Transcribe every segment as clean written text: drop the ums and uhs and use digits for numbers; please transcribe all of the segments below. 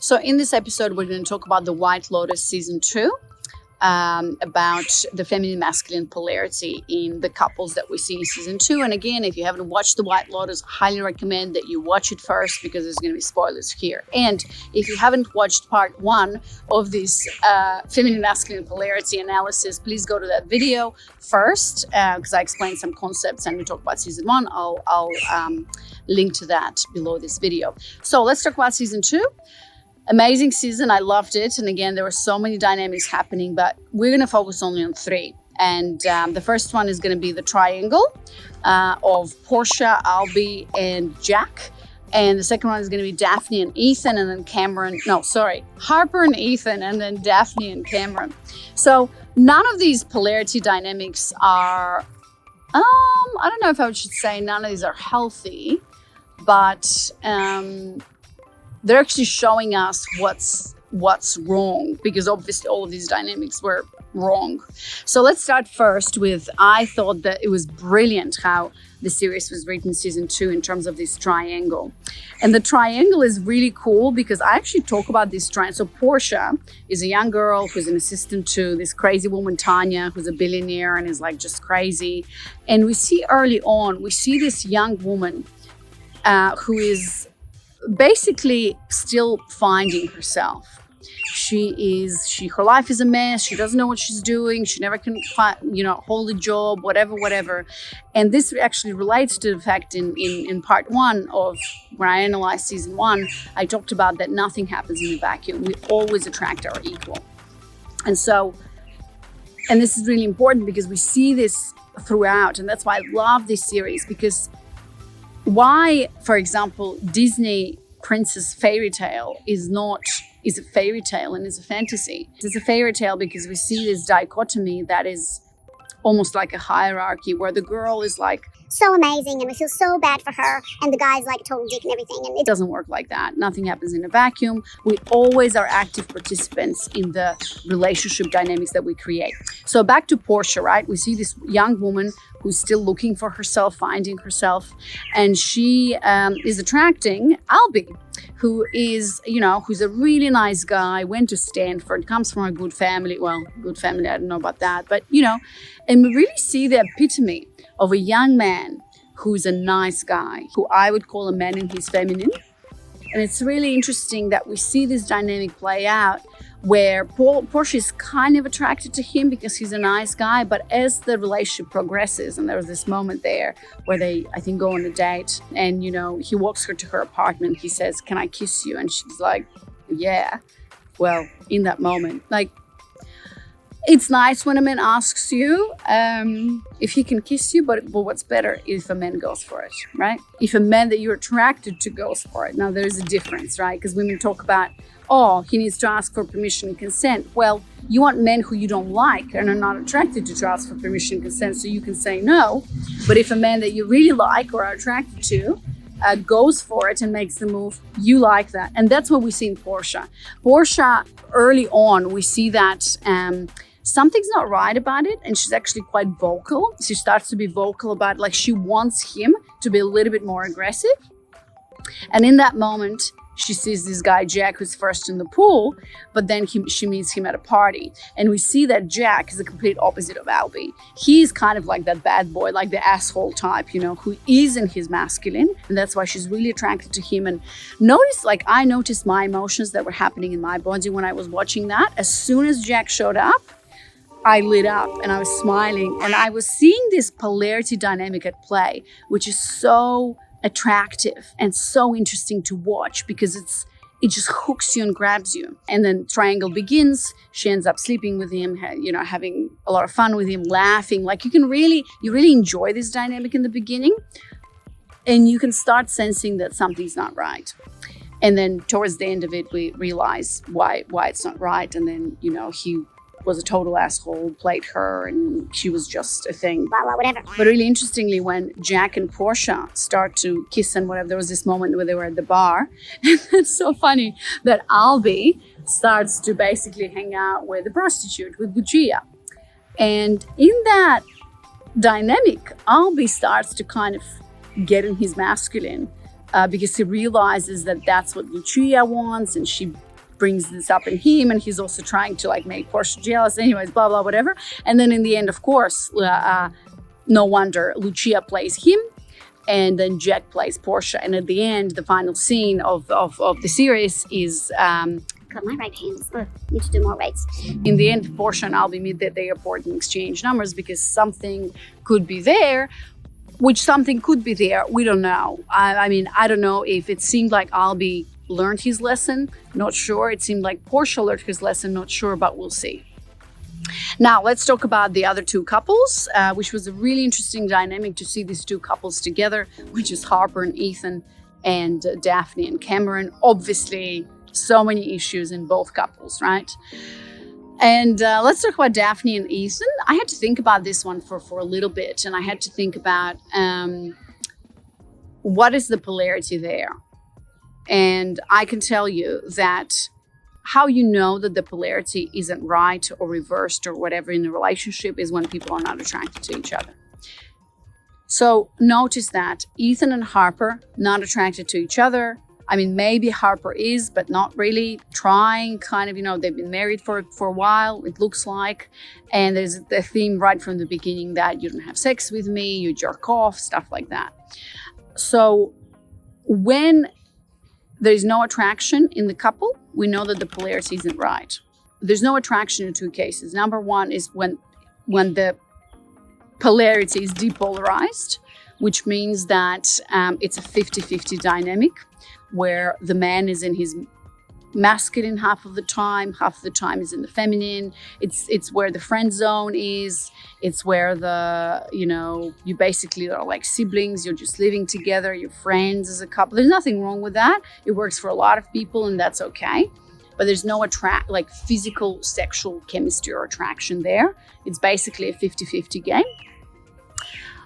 So in this episode, we're going to talk about the White Lotus season 2, about the feminine masculine polarity in the couples that we see in season 2. And again, if you haven't watched the White Lotus, highly recommend that you watch it first, because there's going to be spoilers here. And if you haven't watched part 1 of this feminine masculine polarity analysis, please go to that video first, because I explained some concepts and we talk about season 1. I'll link to that below this video. So let's talk about season 2. Amazing season. I loved it. And again, there were so many dynamics happening, but we're going to focus only on 3. And the first one is going to be the triangle of Portia, Albie, and Jack. And the second one is going to be Daphne and Ethan, and then Harper and Ethan, and then Daphne and Cameron. So none of these polarity dynamics are, I don't know if I should say none of these are healthy, but they're actually showing us what's wrong, because obviously all of these dynamics were wrong. So let's start first with, I thought that it was brilliant how the series was written season 2 in terms of this triangle. And the triangle is really cool because I actually talk about this triangle. So Portia is a young girl who's an assistant to this crazy woman, Tanya, who's a billionaire and is like just crazy. And we see early on, we see this young woman who is basically still finding herself. Her life is a mess. She doesn't know what she's doing. She never can hold a job, whatever. And this actually relates to the fact in part 1 of when I analyzed season 1, I talked about that nothing happens in a vacuum. We always attract our equal. And this is really important because we see this throughout. And that's why I love this series, because why, for example, Disney princess fairy tale is a fairy tale and is a fantasy. It's a fairy tale because we see this dichotomy that is almost like a hierarchy, where the girl is like so amazing and we feel so bad for her, and the guy's like a total dick and everything. And it doesn't work like that. Nothing happens in a vacuum. We always are active participants in the relationship dynamics that we create. So back to Portia, right? We see this young woman who's still looking for herself, finding herself, and she is attracting Albie, who's a really nice guy, went to Stanford, comes from a good family. Well, good family, I don't know about that, but and we really see the epitome of a young man who's a nice guy, who I would call a man in his feminine. And it's really interesting that we see this dynamic play out where Portia is kind of attracted to him because he's a nice guy, but as the relationship progresses, and there was this moment there where they, I think, go on a date, and he walks her to her apartment, he says, "Can I kiss you?" And she's like, "Yeah." Well, in that moment, like, it's nice when a man asks you if he can kiss you, but what's better if a man goes for it, right? If a man that you're attracted to goes for it. Now, there's a difference, right? Because women talk about, he needs to ask for permission and consent. Well, you want men who you don't like and are not attracted to ask for permission and consent, so you can say no. But if a man that you really like or are attracted to goes for it and makes the move, you like that. And that's what we see in Portia. Portia, early on, we see that something's not right about it, and she's actually quite vocal. She starts to be vocal about, like, she wants him to be a little bit more aggressive. And in that moment, she sees this guy, Jack, who's first in the pool, but then she meets him at a party. And we see that Jack is the complete opposite of Albie. He's kind of like that bad boy, like the asshole type, who is in his masculine. And that's why she's really attracted to him. And I noticed my emotions that were happening in my body when I was watching that. As soon as Jack showed up, I lit up and I was smiling. And I was seeing this polarity dynamic at play, which is so attractive and so interesting to watch because it just hooks you and grabs you. And then triangle begins. She ends up sleeping with him, having a lot of fun with him, laughing. Like, you really enjoy this dynamic in the beginning, and you can start sensing that something's not right. And then towards the end of it, we realize why it's not right. And then, he was a total asshole, played her, and she was just a thing. Blah, blah, whatever. But really interestingly, when Jack and Portia start to kiss and whatever, there was this moment where they were at the bar. And it's so funny that Albie starts to basically hang out with a prostitute, with Lucia. And in that dynamic, Albie starts to kind of get in his masculine because he realizes that that's what Lucia wants, and she brings this up in him, and he's also trying to like make Portia jealous. Anyways, blah blah whatever. And then in the end, of course, no wonder Lucia plays him, and then Jack plays Portia. And at the end, the final scene of the series is. God, my right hand is need to do more weights. In the end, Portia and Albie meet at the airport and exchange numbers because something could be there. Which something could be there, we don't know. I mean, I don't know if it seemed like Albie learned his lesson, not sure. It seemed like Portia learned his lesson, not sure, but we'll see. Now, let's talk about the other two couples, which was a really interesting dynamic to see these two couples together, which is Harper and Ethan and Daphne and Cameron. Obviously, so many issues in both couples, right? And let's talk about Daphne and Ethan. I had to think about this one for a little bit, and I had to think about what is the polarity there. And I can tell you that how you know that the polarity isn't right or reversed or whatever in a relationship is when people are not attracted to each other. So notice that Ethan and Harper, not attracted to each other. I mean, maybe Harper is, but not really, trying, kind of, they've been married for a while, it looks like. And there's the theme right from the beginning that you don't have sex with me, you jerk off, stuff like that. So when there's no attraction in the couple, we know that the polarity isn't right. There's no attraction in two cases. Number one is when the polarity is depolarized, which means that it's a 50-50 dynamic, where the man is in his masculine half of the time is in the feminine. It's where the friend zone is. It's where you basically are like siblings. You're just living together. You're friends as a couple. There's nothing wrong with that. It works for a lot of people, and that's okay. But there's no physical sexual chemistry or attraction there. It's basically a 50-50 game.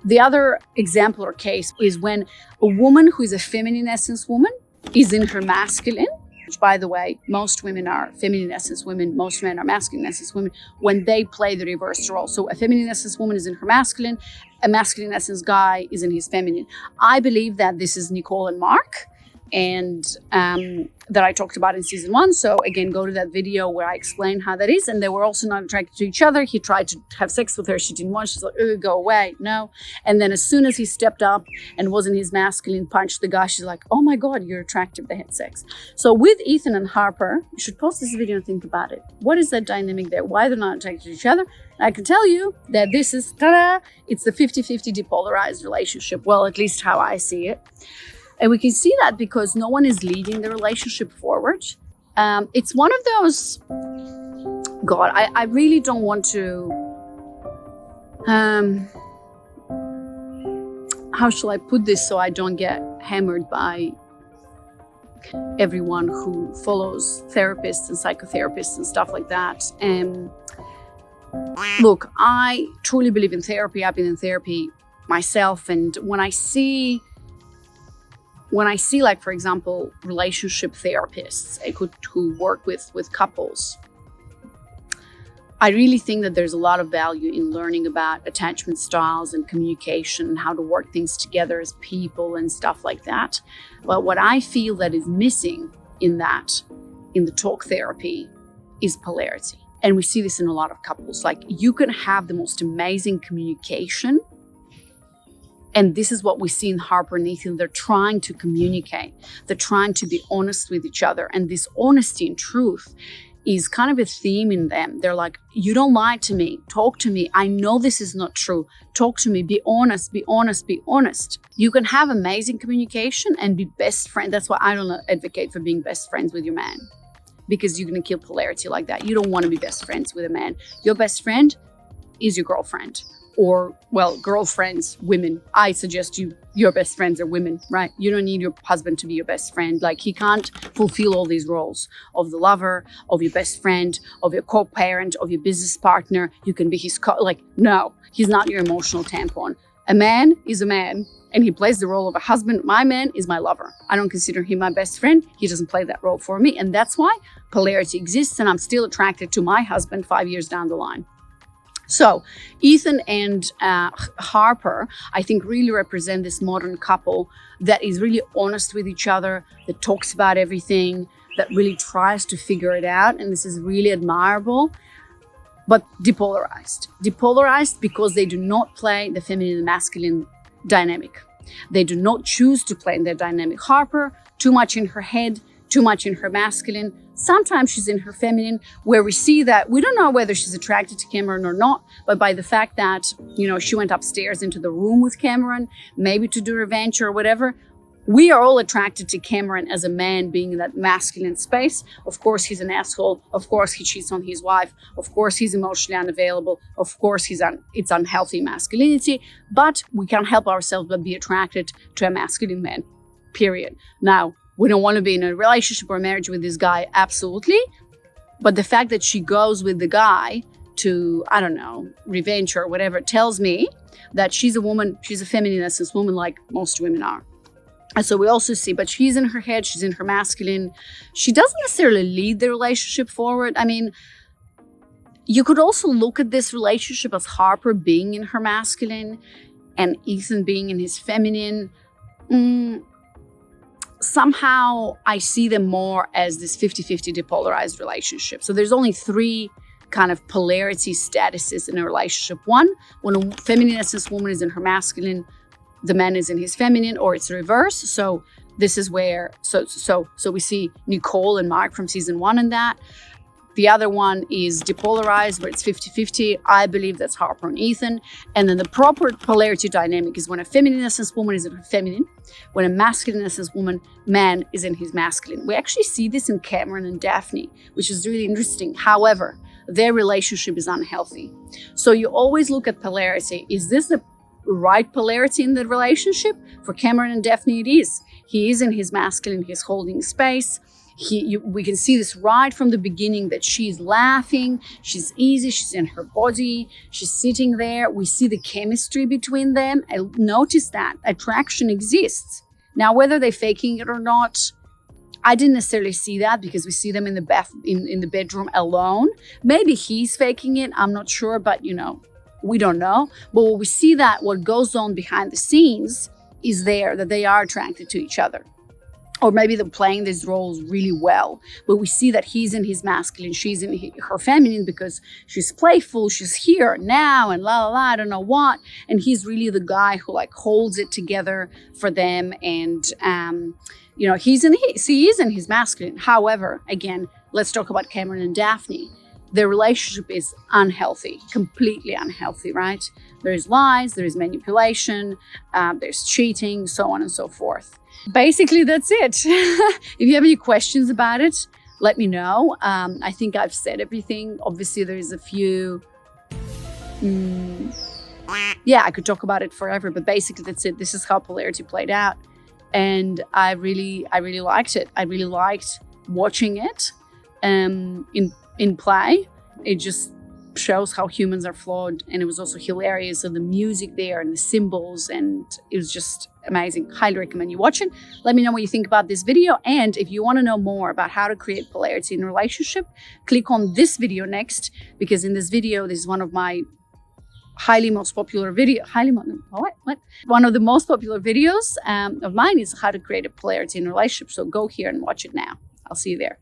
The other example or case is when a woman who is a feminine essence woman is in her masculine, which, by the way, most women are feminine essence women, most men are masculine essence women, when they play the reverse role. So a feminine essence woman is in her masculine, a masculine essence guy is in his feminine. I believe that this is Nicole and Mark, and that I talked about in season 1. So again, go to that video where I explain how that is. And they were also not attracted to each other. He tried to have sex with her. She didn't want. She's like, go away. No. And then as soon as he stepped up and was in his masculine, punched the guy, she's like, oh my God, you're attractive. They had sex. So with Ethan and Harper, you should pause this video and think about it. What is that dynamic there? Why they're not attracted to each other? I can tell you that this is, it's the 50-50 depolarized relationship. Well, at least how I see it. And we can see that because no one is leading the relationship forward. It's one of those, God, I really don't want to, how shall I put this so I don't get hammered by everyone who follows therapists and psychotherapists and stuff like that. Look, I truly believe in therapy. I've been in therapy myself. And when I see, like, for example, relationship therapists who work with couples, I really think that there's a lot of value in learning about attachment styles and communication and how to work things together as people and stuff like that. But what I feel that is missing in the talk therapy is polarity. And we see this in a lot of couples. Like, you can have the most amazing communication. And this is what we see in Harper and Ethan. They're trying to communicate. They're trying to be honest with each other. And this honesty and truth is kind of a theme in them. They're like, you don't lie to me. Talk to me. I know this is not true. Talk to me. Be honest, be honest, be honest. You can have amazing communication and be best friends. That's why I don't advocate for being best friends with your man, because you're going to kill polarity like that. You don't want to be best friends with a man. Your best friend is your girlfriend. Or, well, girlfriends, women. I suggest your best friends are women, right? You don't need your husband to be your best friend. Like, he can't fulfill all these roles of the lover, of your best friend, of your co-parent, of your business partner. You can be his no, he's not your emotional tampon. A man is a man, and he plays the role of a husband. My man is my lover. I don't consider him my best friend. He doesn't play that role for me. And that's why polarity exists, and I'm still attracted to my husband 5 years down the line. So Ethan and Harper, I think, really represent this modern couple that is really honest with each other, that talks about everything, that really tries to figure it out. And this is really admirable, but depolarized. Depolarized because they do not play the feminine and masculine dynamic. They do not choose to play in their dynamic. Harper, too much in her head, too much in her masculine. Sometimes she's in her feminine, where we see that we don't know whether she's attracted to Cameron or not, but by the fact that, she went upstairs into the room with Cameron, maybe to do revenge or whatever, we are all attracted to Cameron as a man being in that masculine space. Of course, he's an asshole. Of course, he cheats on his wife. Of course, he's emotionally unavailable. Of course, it's unhealthy masculinity, but we can't help ourselves but be attracted to a masculine man, period. Now, we don't want to be in a relationship or marriage with this guy, absolutely. But the fact that she goes with the guy to, I don't know, revenge or whatever, tells me that she's a woman, she's a feminine essence woman like most women are. And so we also see, but she's in her head, she's in her masculine. She doesn't necessarily lead the relationship forward. I mean, you could also look at this relationship as Harper being in her masculine and Ethan being in his feminine. Somehow I see them more as this 50-50 depolarized relationship. So there's only three kind of polarity statuses in a relationship. One, when a feminine essence woman is in her masculine, the man is in his feminine, or it's reverse. So this is where, so we see Nicole and Mark from season 1 in that. The other one is depolarized, where it's 50-50. I believe that's Harper and Ethan. And then the proper polarity dynamic is when a feminine essence woman is in her feminine, when a masculine essence man is in his masculine. We actually see this in Cameron and Daphne, which is really interesting. However, their relationship is unhealthy. So you always look at polarity. Is this the right polarity in the relationship? For Cameron and Daphne, it is. He is in his masculine, he's holding space. We can see this right from the beginning, that she's laughing, she's easy, she's in her body, she's sitting there. We see the chemistry between them. I notice that attraction exists. Now, whether they're faking it or not, I didn't necessarily see that, because we see them in the bedroom alone. Maybe he's faking it, I'm not sure, but we don't know. But what we see, that what goes on behind the scenes is that they are attracted to each other. Or maybe they're playing these roles really well. But we see that he's in his masculine, she's in her feminine, because she's playful, she's here now, and la la la, I don't know what. And he's really the guy who holds it together for them. And he is in his masculine. However, again, let's talk about Cameron and Daphne. Their relationship is unhealthy, completely unhealthy, right? There's lies, there's manipulation, there's cheating, so on and so forth. Basically, that's it. If you have any questions about it, let me know. I think I've said everything. Obviously, there's a few... I could talk about it forever, but basically that's it. This is how polarity played out. And I really liked it. I really liked watching it in play. It just shows how humans are flawed, and it was also hilarious. And the music there and the symbols, and it was just amazing. Highly recommend you watch it. Let me know what you think about this video, and if you want to know more about how to create polarity in a relationship, click on this video next, because in this video, this is one of my one of the most popular videos of mine is how to create a polarity in a relationship. So go here and watch it now. I'll see you there.